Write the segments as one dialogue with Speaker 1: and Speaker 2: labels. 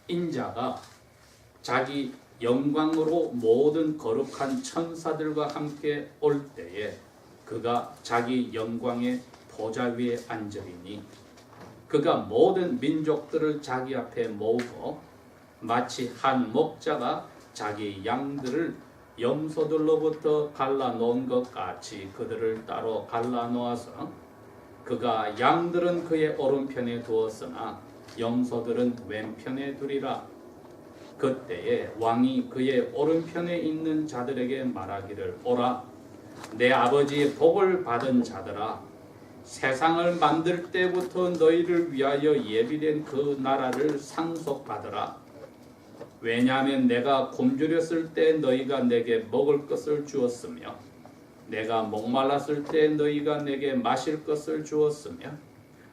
Speaker 1: 인자가 자기 영광으로 모든 거룩한 천사들과 함께 올 때에 그가 자기 영광의 보좌 위에 앉으리니 그가 모든 민족들을 자기 앞에 모으고 마치 한 목자가 자기 양들을 염소들로부터 갈라놓은 것 같이 그들을 따로 갈라놓아서 그가 양들은 그의 오른편에 두었으나 염소들은 왼편에 두리라. 그때에 왕이 그의 오른편에 있는 자들에게 말하기를 오라 내 아버지의 복을 받은 자들아 세상을 만들 때부터 너희를 위하여 예비된 그 나라를 상속받으라. 왜냐하면 내가 굶주렸을 때 너희가 내게 먹을 것을 주었으며 내가 목말랐을 때 너희가 내게 마실 것을 주었으며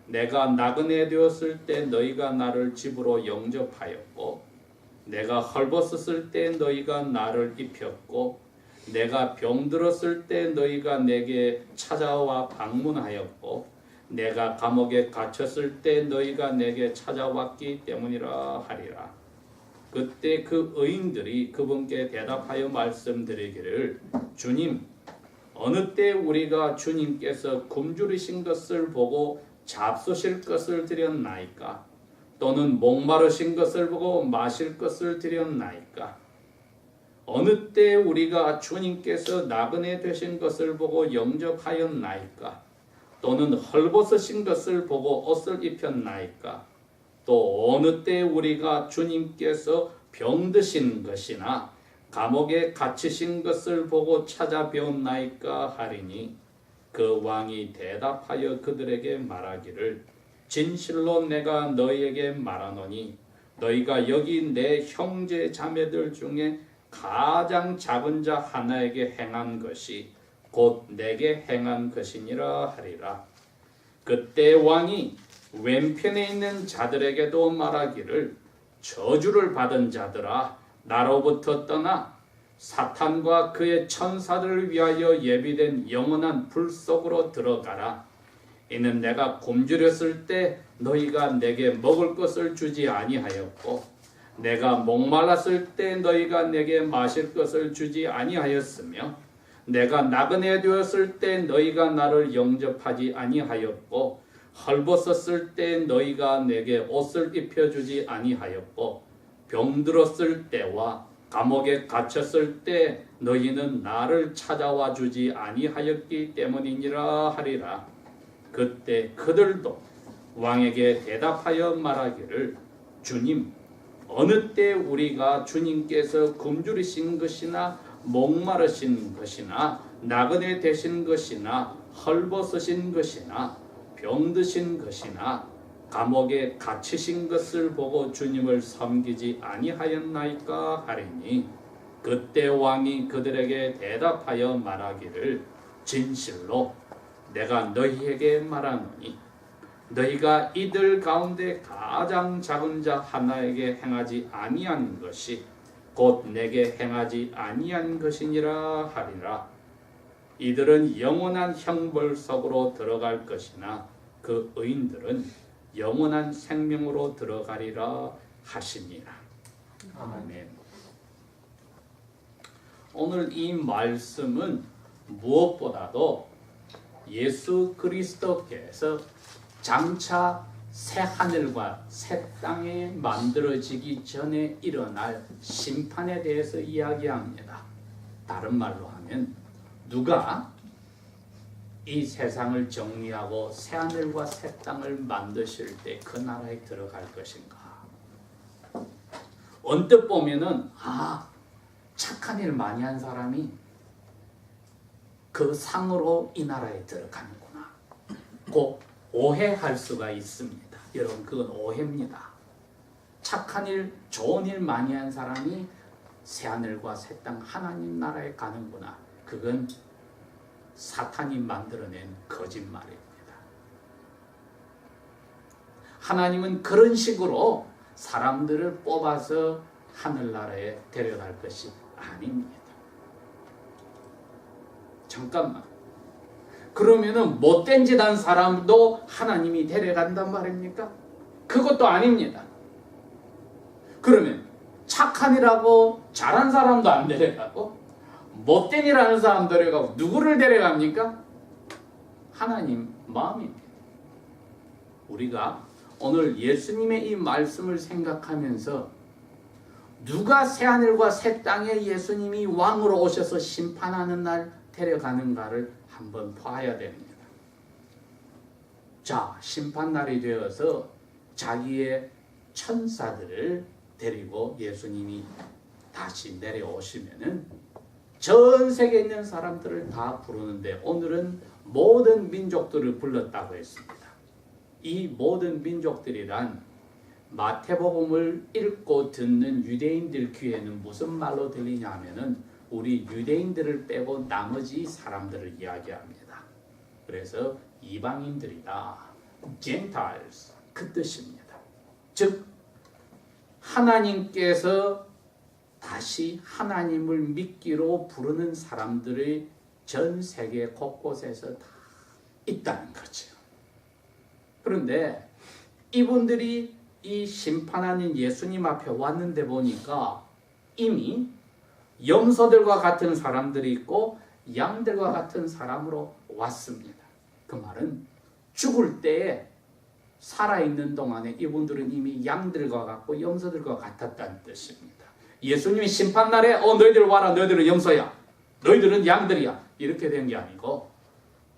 Speaker 1: 내가 나그네 되었을 때 너희가 나를 집으로 영접하였고 내가 헐벗었을 때 너희가 나를 입혔고 내가 병들었을 때 너희가 내게 찾아와 방문하였고 내가 감옥에 갇혔을 때 너희가 내게 찾아왔기 때문이라 하리라. 그때 그 의인들이 그분께 대답하여 말씀드리기를 주님 어느 때 우리가 주님께서 굶주리신 것을 보고 잡수실 것을 드렸나이까 또는 목마르신 것을 보고 마실 것을 드렸나이까 어느 때 우리가 주님께서 나그네 되신 것을 보고 영접하였나이까 또는 헐벗으신 것을 보고 옷을 입혔나이까 또 어느 때 우리가 주님께서 병드신 것이나 감옥에 갇히신 것을 보고 찾아뵈었나이까 하리니 그 왕이 대답하여 그들에게 말하기를 진실로 내가 너희에게 말하노니 너희가 여기 내 형제 자매들 중에 가장 작은 자 하나에게 행한 것이 곧 내게 행한 것이니라 하리라. 그때 왕이 왼편에 있는 자들에게도 말하기를 저주를 받은 자들아 나로부터 떠나 사탄과 그의 천사들을 위하여 예비된 영원한 불 속으로 들어가라. 이는 내가 굶주렸을 때 너희가 내게 먹을 것을 주지 아니하였고 내가 목말랐을 때 너희가 내게 마실 것을 주지 아니하였으며 내가 나그네 되었을 때 너희가 나를 영접하지 아니하였고 헐벗었을 때 너희가 내게 옷을 입혀주지 아니하였고 병들었을 때와 감옥에 갇혔을 때 너희는 나를 찾아와 주지 아니하였기 때문이니라 하리라. 그때 그들도 왕에게 대답하여 말하기를 주님 어느 때 우리가 주님께서 굶주리신 것이나 목마르신 것이나 나그네 되신 것이나 헐벗으신 것이나 병드신 것이나 감옥에 갇히신 것을 보고 주님을 섬기지 아니하였나이까 하리니 그때 왕이 그들에게 대답하여 말하기를 진실로 내가 너희에게 말하노니 너희가 이들 가운데 가장 작은 자 하나에게 행하지 아니한 것이 곧 내게 행하지 아니한 것이니라 하리라. 이들은 영원한 형벌 속으로 들어갈 것이나 그 의인들은 영원한 생명으로 들어가리라 하시니라. 아멘. 오늘 이 말씀은 무엇보다도 예수 그리스도께서 장차 새 하늘과 새 땅이 만들어지기 전에 일어날 심판에 대해서 이야기합니다. 다른 말로 하면 누가 이 세상을 정리하고 새 하늘과 새 땅을 만드실 때 그 나라에 들어갈 것인가? 언뜻 보면은 착한 일 많이 한 사람이 그 상으로 이 나라에 들어가는구나. 꼭 오해할 수가 있습니다. 여러분 그건 오해입니다. 착한 일, 좋은 일 많이 한 사람이 새하늘과 새 땅 하나님 나라에 가는구나. 그건 사탄이 만들어낸 거짓말입니다. 하나님은 그런 식으로 사람들을 뽑아서 하늘나라에 데려갈 것이 아닙니다. 잠깐만. 그러면은 못된 짓 한 사람도 하나님이 데려간단 말입니까? 그것도 아닙니다. 그러면 착한이라고 잘한 사람도 안 데려가고 못된이라는 사람 데려가고 누구를 데려갑니까? 하나님 마음입니다. 우리가 오늘 예수님의 이 말씀을 생각하면서 누가 새하늘과 새 땅에 예수님이 왕으로 오셔서 심판하는 날 데려가는가를 한번 봐야 됩니다. 자, 심판날이 되어서 자기의 천사들을 데리고 예수님이 다시 내려오시면은 전 세계에 있는 사람들을 다 부르는데 오늘은 모든 민족들을 불렀다고 했습니다. 이 모든 민족들이란 마태복음을 읽고 듣는 유대인들 귀에는 무슨 말로 들리냐 하면은 우리 유대인들을 빼고 나머지 사람들을 이야기합니다. 그래서 이방인들이다. Gentiles 그 뜻입니다. 즉 하나님께서 다시 하나님을 믿기로 부르는 사람들이 전 세계 곳곳에서 다 있다는 거죠. 그런데 이분들이 이 심판하는 예수님 앞에 왔는데 보니까 이미 염소들과 같은 사람들이 있고 양들과 같은 사람으로 왔습니다. 그 말은 죽을 때에 살아있는 동안에 이분들은 이미 양들과 같고 염소들과 같았다는 뜻입니다. 예수님이 심판날에 너희들 와라, 너희들은 염소야, 너희들은 양들이야 이렇게 된 게 아니고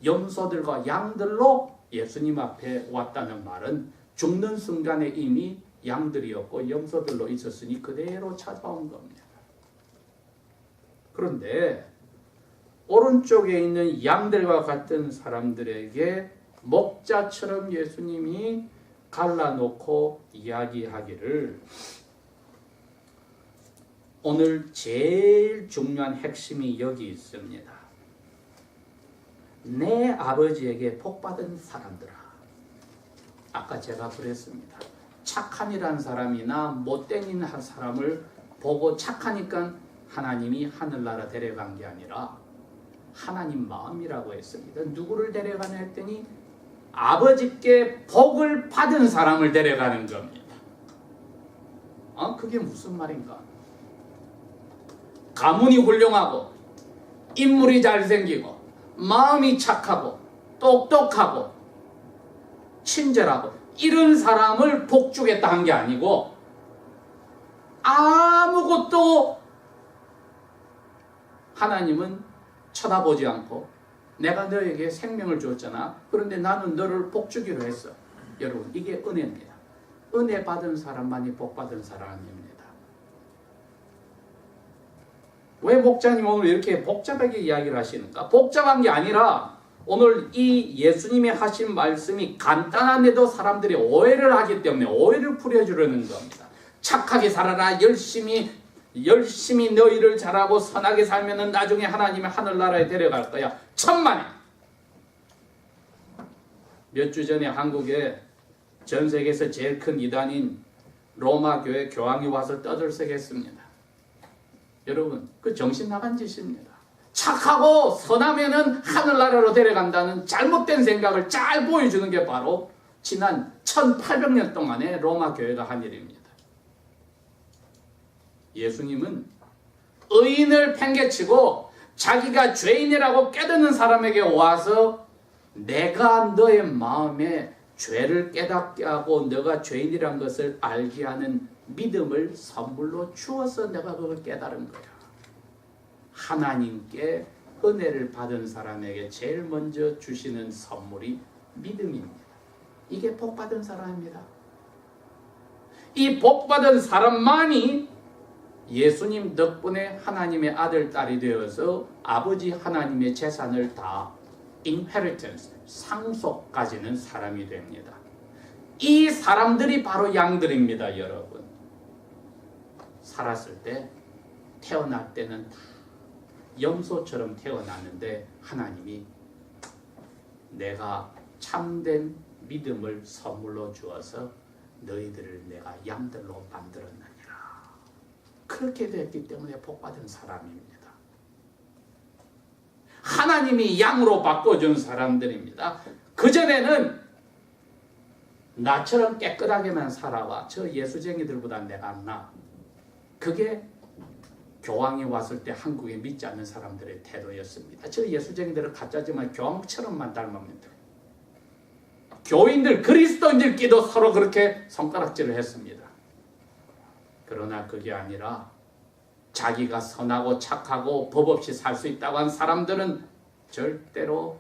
Speaker 1: 염소들과 양들로 예수님 앞에 왔다는 말은 죽는 순간에 이미 양들이었고 염소들로 있었으니 그대로 찾아온 겁니다. 그런데 오른쪽에 있는 양들과 같은 사람들에게 목자처럼 예수님이 갈라놓고 이야기하기를 오늘 제일 중요한 핵심이 여기 있습니다. 내 아버지에게 복받은 사람들아. 아까 제가 그랬습니다. 착한이란 사람이나 못된 한 사람을 보고 착하니까 하나님이 하늘나라 데려간 게 아니라 하나님 마음이라고 했습니다. 누구를 데려가냐 했더니 아버지께 복을 받은 사람을 데려가는 겁니다. 그게 무슨 말인가? 가문이 훌륭하고 인물이 잘생기고 마음이 착하고 똑똑하고 친절하고 이런 사람을 복 주겠다 한 게 아니고 아무것도 하나님은 쳐다보지 않고 내가 너에게 생명을 줬잖아. 그런데 나는 너를 복 주기로 했어. 여러분 이게 은혜입니다. 은혜 받은 사람만이 복 받은 사람입니다. 왜 목자님 오늘 이렇게 복잡하게 이야기를 하시는가? 복잡한 게 아니라 오늘 이 예수님이 하신 말씀이 간단한데도 사람들이 오해를 하기 때문에 오해를 풀어주려는 겁니다. 착하게 살아라. 열심히 너희를 잘하고 선하게 살면은 나중에 하나님의 하늘나라에 데려갈 거야. 천만에. 몇 주 전에 한국에 전 세계에서 제일 큰 이단인 로마 교회 교황이 와서 떠들썩했습니다. 여러분 그 정신 나간 짓입니다. 착하고 선하면은 하늘나라로 데려간다는 잘못된 생각을 잘 보여주는 게 바로 지난 1800년 동안의 로마 교회가 한 일입니다. 예수님은 의인을 팽개치고 자기가 죄인이라고 깨닫는 사람에게 와서 내가 너의 마음에 죄를 깨닫게 하고 너가 죄인이란 것을 알게 하는 믿음을 선물로 주어서 내가 그걸 깨달은 거야. 하나님께 은혜를 받은 사람에게 제일 먼저 주시는 선물이 믿음입니다. 이게 복받은 사람입니다. 이 복받은 사람만이 예수님 덕분에 하나님의 아들, 딸이 되어서 아버지 하나님의 재산을 다 inheritance, 상속까지는 사람이 됩니다. 이 사람들이 바로 양들입니다. 여러분 살았을 때 태어날 때는 다 염소처럼 태어났는데 하나님이 내가 참된 믿음을 선물로 주어서 너희들을 내가 양들로 만들었느니라. 그렇게 됐기 때문에 복받은 사람입니다. 하나님이 양으로 바꿔준 사람들입니다. 그전에는 나처럼 깨끗하게만 살아와. 저 예수쟁이들보다 내가 나. 그게 교황이 왔을 때 한국에 믿지 않는 사람들의 태도였습니다. 저 예수쟁이들은 가짜지만 교황처럼만 닮았는데 교인들, 그리스도인들끼리도 서로 그렇게 손가락질을 했습니다. 그러나 그게 아니라 자기가 선하고 착하고 법 없이 살 수 있다고 한 사람들은 절대로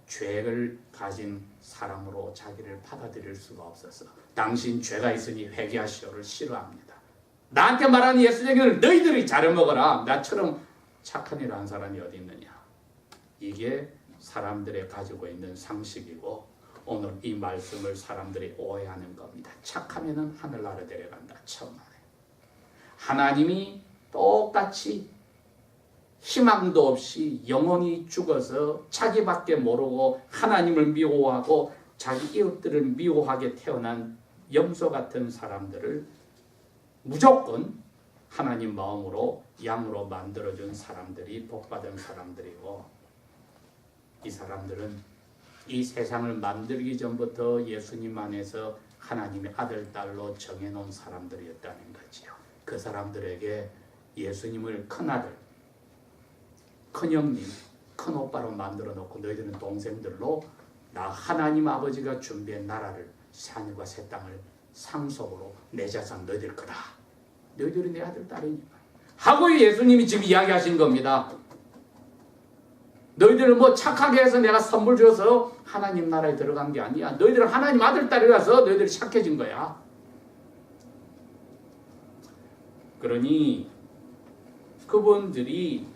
Speaker 1: 죄를 가진 사람으로 자기를 받아들일 수가 없어서 당신 죄가 있으니 회개하시오를 싫어합니다. 나한테 말하는 예수쟁이를 너희들이 잘해먹어라. 나처럼 착한 일 한 사람이 어디 있느냐. 이게 사람들이 가지고 있는 상식이고 오늘 이 말씀을 사람들이 오해하는 겁니다. 착하면은 하늘나라 데려간다. 천만에. 하나님이 똑같이 희망도 없이 영원히 죽어서 자기밖에 모르고 하나님을 미워하고 자기 이웃들을 미워하게 태어난 염소 같은 사람들을 무조건 하나님 마음으로 양으로 만들어준 사람들이 복받은 사람들이고, 이 사람들은 이 세상을 만들기 전부터 예수님 안에서 하나님의 아들, 딸로 정해놓은 사람들이었다는 거지요. 그 사람들에게 예수님을 큰아들, 큰형님, 큰오빠로 만들어 놓고 너희들은 동생들로 나 하나님 아버지가 준비한 나라를, 새하늘과 새 땅을 상속으로 내 자산 너희들 거다. 너희들이 내 아들, 딸이니까 하고 예수님이 지금 이야기하신 겁니다. 너희들은 뭐 착하게 해서 내가 선물 줘서 하나님 나라에 들어간 게 아니야. 너희들은 하나님 아들, 딸이라서 너희들이 착해진 거야. 그러니 그분들이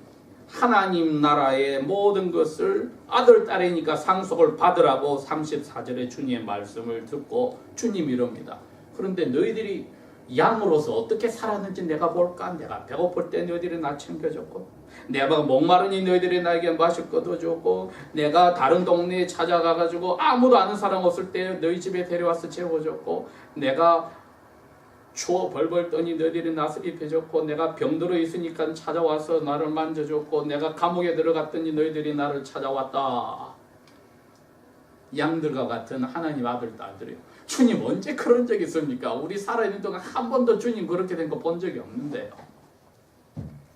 Speaker 1: 하나님 나라의 모든 것을 아들, 딸이니까 상속을 받으라고 34절에 주님의 말씀을 듣고 주님이 이럽니다. 그런데 너희들이 양으로서 어떻게 살았는지 내가 볼까? 내가 배고플 때 너희들이 나 챙겨줬고, 내가 목마르니 너희들이 나에게 마실 것도 줬고, 내가 다른 동네에 찾아가가지고 아무도 아는 사람 없을 때 너희 집에 데려와서 재워줬고, 내가 추워 벌벌 떠니 너희들이 나서 입혀줬고, 내가 병들어 있으니까 찾아와서 나를 만져줬고, 내가 감옥에 들어갔더니 너희들이 나를 찾아왔다. 양들과 같은 하나님 아들, 딸들이요. 주님 언제 그런 적이 있습니까? 우리 살아있는 동안 한 번도 주님 그렇게 된 거 본 적이 없는데요.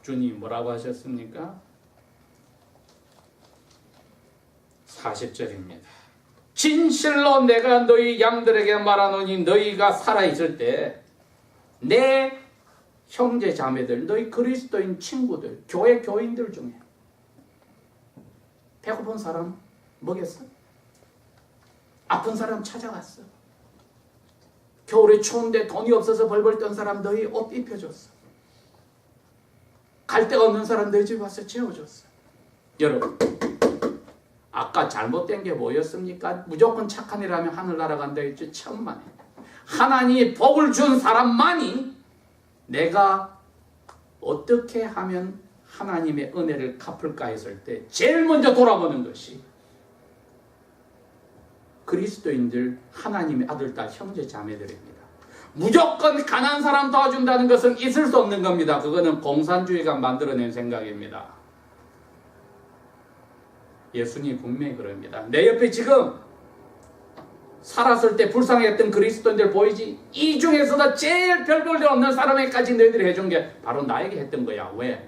Speaker 1: 주님 뭐라고 하셨습니까? 40절입니다. 진실로 내가 너희 양들에게 말하노니 너희가 살아있을 때 내 형제 자매들, 너희 그리스도인 친구들, 교회 교인들 중에 배고픈 사람 먹였어? 아픈 사람 찾아갔어? 겨울에 추운데 돈이 없어서 벌벌 떤 사람 너희 옷 입혀줬어? 갈 데가 없는 사람 너희 집에 와서 재워줬어? 여러분, 아까 잘못된 게 뭐였습니까? 무조건 착한 일 하면 하늘나라 간다 했죠. 천만에. 하나님이 복을 준 사람만이 내가 어떻게 하면 하나님의 은혜를 갚을까 했을 때 제일 먼저 돌아보는 것이 그리스도인들, 하나님의 아들, 딸, 형제, 자매들입니다. 무조건 가난한 사람 도와준다는 것은 있을 수 없는 겁니다. 그거는 공산주의가 만들어낸 생각입니다. 예수님 분명히 그럽니다. 내 옆에 지금 살았을 때 불쌍했던 그리스도인들 보이지? 이 중에서도 제일 별 볼 일 없는 사람에게까지 너희들이 해준 게 바로 나에게 했던 거야. 왜?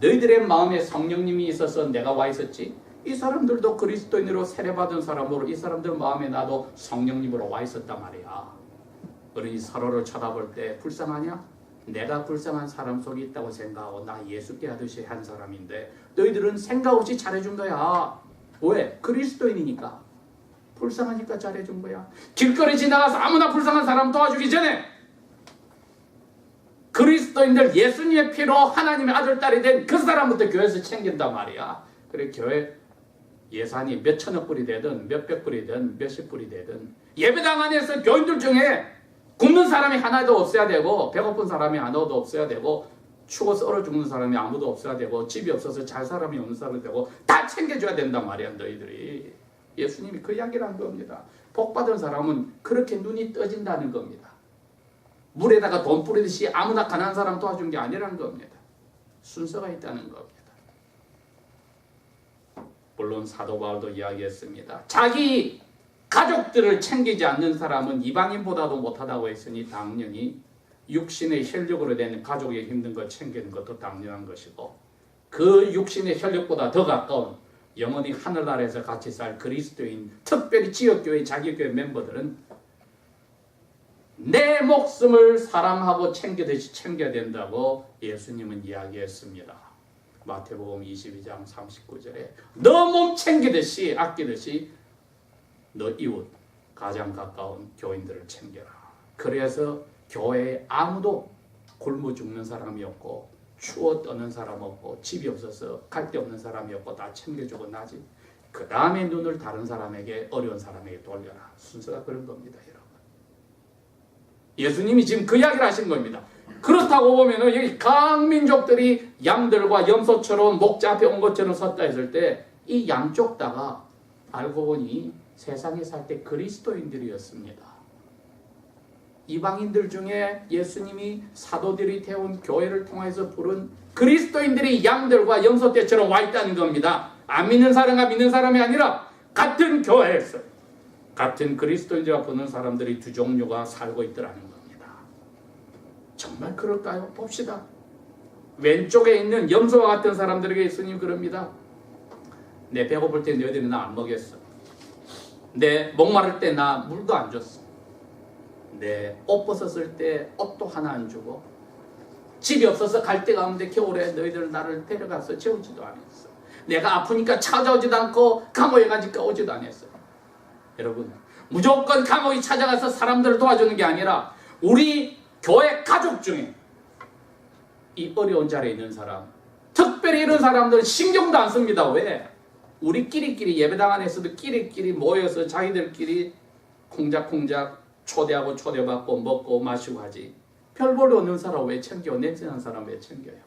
Speaker 1: 너희들의 마음에 성령님이 있어서 내가 와 있었지? 이 사람들도 그리스도인으로 세례받은 사람으로 이 사람들 마음에 나도 성령님으로 와 있었단 말이야. 그러니 서로를 쳐다볼 때 불쌍하냐? 내가 불쌍한 사람 속에 있다고 생각하고 나 예수께 하듯이 한 사람인데 너희들은 생각 없이 잘해준 거야. 왜? 그리스도인이니까. 불쌍하니까 잘해준 거야. 길거리 지나가서 아무나 불쌍한 사람 도와주기 전에 그리스도인들 예수님의 피로 하나님의 아들, 딸이 된 그 사람부터 교회에서 챙긴단 말이야. 그래 교회 예산이 몇 천억 불이 되든 몇백 불이 되든 몇십 불이 되든 예배당 안에서 교인들 중에 굶는 사람이 하나도 없어야 되고, 배고픈 사람이 하나도 없어야 되고, 추워서 얼어 죽는 사람이 아무도 없어야 되고, 집이 없어서 잘 사람이 없는 사람이 되고, 다 챙겨줘야 된단 말이야. 너희들이. 예수님이 그 이야기를 한 겁니다. 복받은 사람은 그렇게 눈이 떠진다는 겁니다. 물에다가 돈 뿌리듯이 아무나 가난한 사람 도와준 게 아니라는 겁니다. 순서가 있다는 겁니다. 물론 사도 바울도 이야기했습니다. 자기 가족들을 챙기지 않는 사람은 이방인보다도 못하다고 했으니 당연히 육신의 혈육으로 된 가족의 힘든 걸 챙기는 것도 당연한 것이고, 그 육신의 혈육보다 더 가까운 영원히 하늘나라에서 같이 살 그리스도인, 특별히 지역교회, 자기교회 멤버들은 내 목숨을 사랑하고 챙기듯이 챙겨야 된다고 예수님은 이야기했습니다. 마태복음 22장 39절에 너 몸 챙기듯이, 아끼듯이 너 이웃, 가장 가까운 교인들을 챙겨라. 그래서 교회에 아무도 굶어 죽는 사람이 없고, 추워 떠는 사람 없고, 집이 없어서 갈 데 없는 사람이 없고, 다 챙겨주고 나지. 그 다음에 눈을 다른 사람에게, 어려운 사람에게 돌려라. 순서가 그런 겁니다, 여러분. 예수님이 지금 그 이야기를 하신 겁니다. 그렇다고 보면은 여기 각 민족들이 양들과 염소처럼 목자 앞에 온 것처럼 섰다 했을 때 이 양쪽 다가 알고 보니 세상에 살 때 그리스도인들이었습니다. 이방인들 중에 예수님이 사도들이 태운 교회를 통해서 부른 그리스도인들이 양들과 염소 떼처럼 와 있다는 겁니다. 안 믿는 사람과 믿는 사람이 아니라 같은 교회에서 같은 그리스도인들과 보는 사람들이 두 종류가 살고 있더라는 겁니다. 정말 그럴까요? 봅시다. 왼쪽에 있는 염소와 같은 사람들에게 예수님 그럽니다. 내 배고플 때 너희들이 나 안 먹였어. 내 목마를 때 나 물도 안 줬어. 내 옷 벗었을 때 옷도 하나 안 주고, 집이 없어서 갈 데가 없는데 겨울에 너희들 나를 데려가서 재우지도 않았어. 내가 아프니까 찾아오지도 않고 감옥에 가니까 오지도 않았어. 여러분, 무조건 감옥에 찾아가서 사람들을 도와주는 게 아니라 우리 교회 가족 중에 이 어려운 자리에 있는 사람, 특별히 이런 사람들은 신경도 안 씁니다. 왜? 우리끼리끼리 예배당 안에서도 끼리끼리 모여서 자기들끼리 콩작콩작 초대하고 초대받고 먹고 마시고 하지. 별 볼 없는 사람 왜 챙겨? 냄새나는 사람 왜 챙겨요?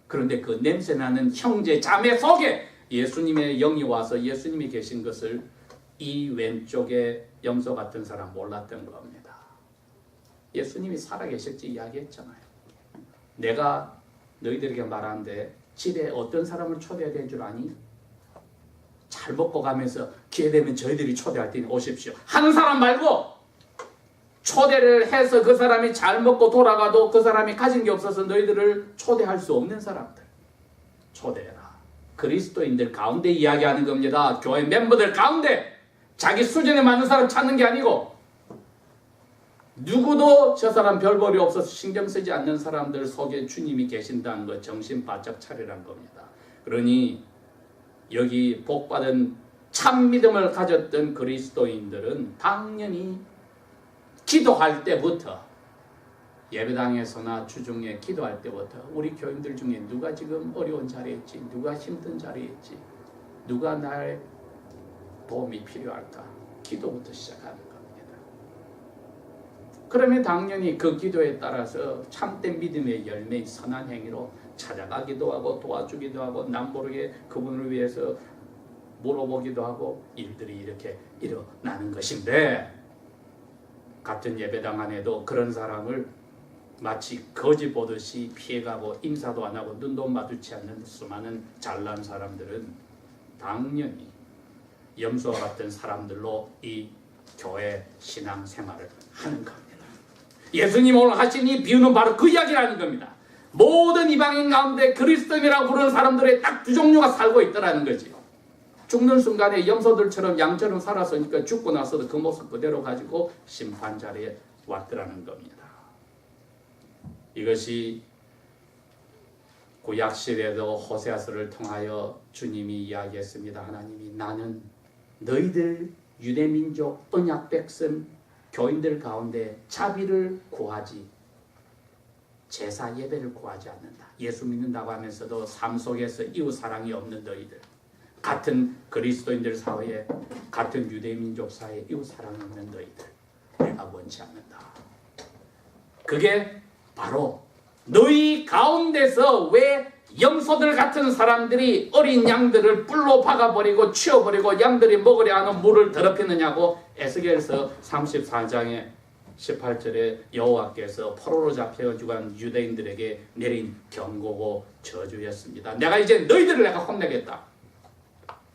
Speaker 1: 그런데 그 냄새나는 형제 자매 속에 예수님의 영이 와서 예수님이 계신 것을 이 왼쪽에 염소 같은 사람 몰랐던 겁니다. 예수님이 살아계실지 이야기했잖아요. 내가 너희들에게 말하는데 집에 어떤 사람을 초대해야 될 줄 아니? 잘 먹고 가면서 기회되면 저희들이 초대할 테니 오십시오 하는 사람 말고, 초대를 해서 그 사람이 잘 먹고 돌아가도 그 사람이 가진 게 없어서 너희들을 초대할 수 없는 사람들 초대해라. 그리스도인들 가운데 이야기하는 겁니다. 교회 멤버들 가운데 자기 수준에 맞는 사람 찾는 게 아니고, 누구도 저 사람 별볼이 없어서 신경 쓰지 않는 사람들 속에 주님이 계신다는 것 정신 바짝 차리란 겁니다. 그러니 여기 복받은 참 믿음을 가졌던 그리스도인들은 당연히 기도할 때부터, 예배당에서나 주중에 기도할 때부터 우리 교인들 중에 누가 지금 어려운 자리에 있지, 누가 힘든 자리에 있지, 누가 나의 도움이 필요할까, 기도부터 시작하는 겁니다. 그러면 당연히 그 기도에 따라서 참된 믿음의 열매인 선한 행위로 찾아가기도 하고 도와주기도 하고 남모르게 그분을 위해서 물어보기도 하고 일들이 이렇게 일어나는 것인데, 같은 예배당 안에도 그런 사람을 마치 거지 보듯이 피해가고 인사도 안 하고 눈도 마주치 않는 수많은 잘난 사람들은 당연히 염소와 같은 사람들로 이 교회 신앙생활을 하는 겁니다. 예수님 오늘 하신 이 비유는 바로 그 이야기라는 겁니다. 모든 이방인 가운데 그리스도인이라고 부르는 사람들의 딱 두 종류가 살고 있더라는 거지요. 죽는 순간에 염소들처럼 양처럼 살았으니까 죽고 나서도 그 모습 그대로 가지고 심판 자리에 왔더라는 겁니다. 이것이 구약시대에도 호세아서를 통하여 주님이 이야기했습니다. 하나님이 나는 너희들 유대민족 언약 백성 교인들 가운데 자비를 구하지 제사 예배를 구하지 않는다. 예수 믿는다고 하면서도 삶 속에서 이웃 사랑이 없는 너희들, 같은 그리스도인들 사회에, 같은 유대민족 사회에 이웃 사랑이 없는 너희들 내가 원치 않는다. 그게 바로 너희 가운데서 왜 염소들 같은 사람들이 어린 양들을 뿔로 박아버리고 치워버리고 양들이 먹으려 하는 물을 더럽히느냐고 에스겔서 34장에 18절에 여호와께서 포로로 잡혀가지고 한 유대인들에게 내린 경고고 저주였습니다. 내가 이제 너희들을 내가 혼내겠다.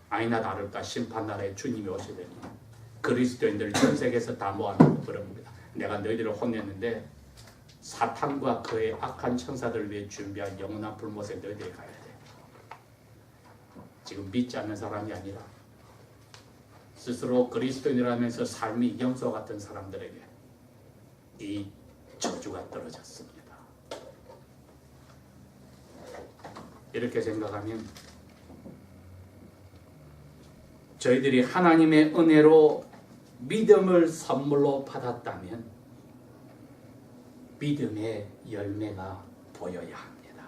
Speaker 1: 아니나 다를까 심판날에 주님이 오시더니 그리스도인들 전 세계에서 다 모아놓고 그럽니다. 내가 너희들을 혼냈는데 사탄과 그의 악한 천사들을 위해 준비한 영원한 불못에 너희들이 가야 돼. 지금 믿지 않는 사람이 아니라 스스로 그리스도인이라면서 삶이 염소 같은 사람들에게 이 저주가 떨어졌습니다. 이렇게 생각하면 저희들이 하나님의 은혜로 믿음을 선물로 받았다면 믿음의 열매가 보여야 합니다.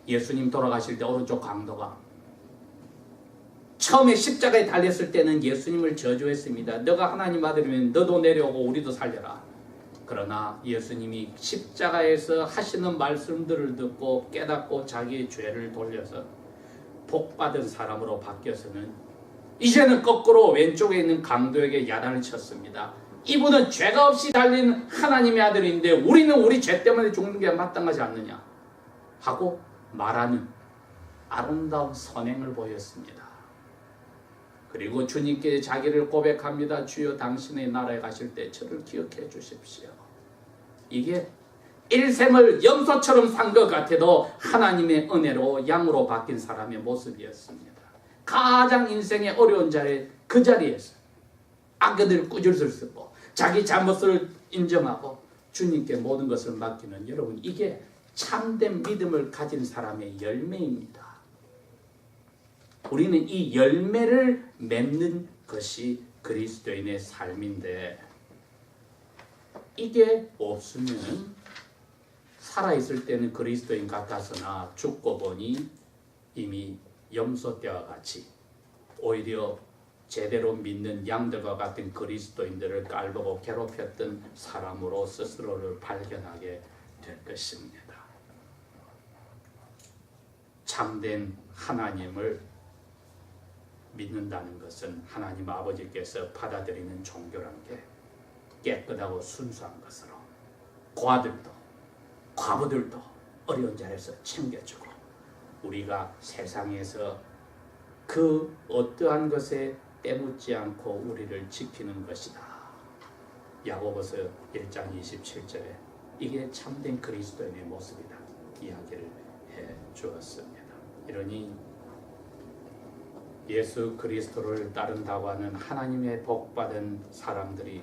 Speaker 1: 예수님 돌아가실 때 오른쪽 강도가 처음에 십자가에 달렸을 때는 예수님을 저주했습니다. 너가 하나님 아들이면 너도 내려오고 우리도 살려라. 그러나 예수님이 십자가에서 하시는 말씀들을 듣고 깨닫고 자기의 죄를 돌려서 복받은 사람으로 바뀌어서는 이제는 거꾸로 왼쪽에 있는 강도에게 야단을 쳤습니다. 이분은 죄가 없이 달린 하나님의 아들인데 우리는 우리 죄 때문에 죽는 게 마땅하지 않느냐 하고 말하는 아름다운 선행을 보였습니다. 그리고 주님께 자기를 고백합니다. 주여 당신의 나라에 가실 때 저를 기억해 주십시오. 이게 일생을 염소처럼 산 것 같아도 하나님의 은혜로 양으로 바뀐 사람의 모습이었습니다. 가장 인생의 어려운 자리에 그 자리에서 악을 꾸짖을 쓰고 자기 잘못을 인정하고 주님께 모든 것을 맡기는 여러분, 이게 참된 믿음을 가진 사람의 열매입니다. 우리는 이 열매를 맺는 것이 그리스도인의 삶인데 이게 없으면 살아있을 때는 그리스도인 같았으나 죽고 보니 이미 염소떼와 같이 오히려 제대로 믿는 양들과 같은 그리스도인들을 깔보고 괴롭혔던 사람으로 스스로를 발견하게 될 것입니다. 참된 하나님을 믿는다는 것은 하나님 아버지께서 받아들이는 종교란 게 깨끗하고 순수한 것으로 고아들도 과부들도 어려운 자리에서 챙겨주고 우리가 세상에서 그 어떠한 것에 때묻지 않고 우리를 지키는 것이다. 야고보서 1장 27절에 이게 참된 그리스도인의 모습이다 이야기를 해 주었습니다. 이러니 예수 그리스도를 따른다고 하는 하나님의 복받은 사람들이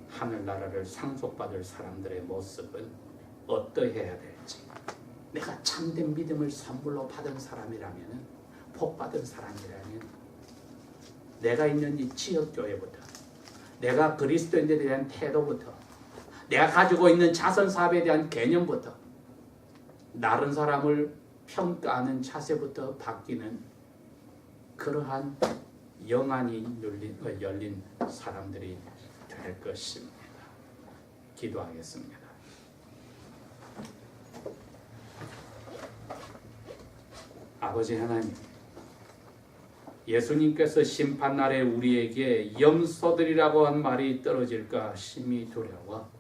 Speaker 1: 하늘나라를 상속받을 사람들의 모습은 어떠해야 될지, 내가 참된 믿음을 선물로 받은 사람이라면, 복받은 사람이라면 내가 있는 이 지역교회부터, 내가 그리스도인들에 대한 태도부터, 내가 가지고 있는 자선사업에 대한 개념부터, 다른 사람을 평가하는 자세부터 바뀌는 그러한 영안이 열린 사람들이 될 것입니다. 기도하겠습니다. 아버지 하나님, 예수님께서 심판날에 우리에게 염소들이라고 한 말이 떨어질까 심히 두려워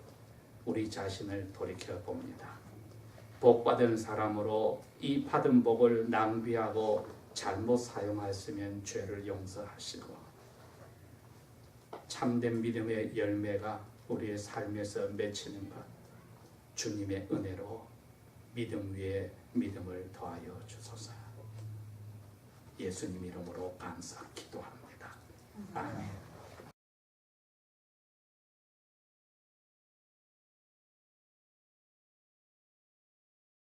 Speaker 1: 우리 자신을 돌이켜봅니다. 복받은 사람으로 이 받은 복을 낭비하고 잘못 사용하였으면 죄를 용서하시고 참된 믿음의 열매가 우리의 삶에서 맺히는 것 주님의 은혜로 믿음 위에 믿음을 더하여 주소서. 예수님 이름으로 감사 기도합니다. 아멘.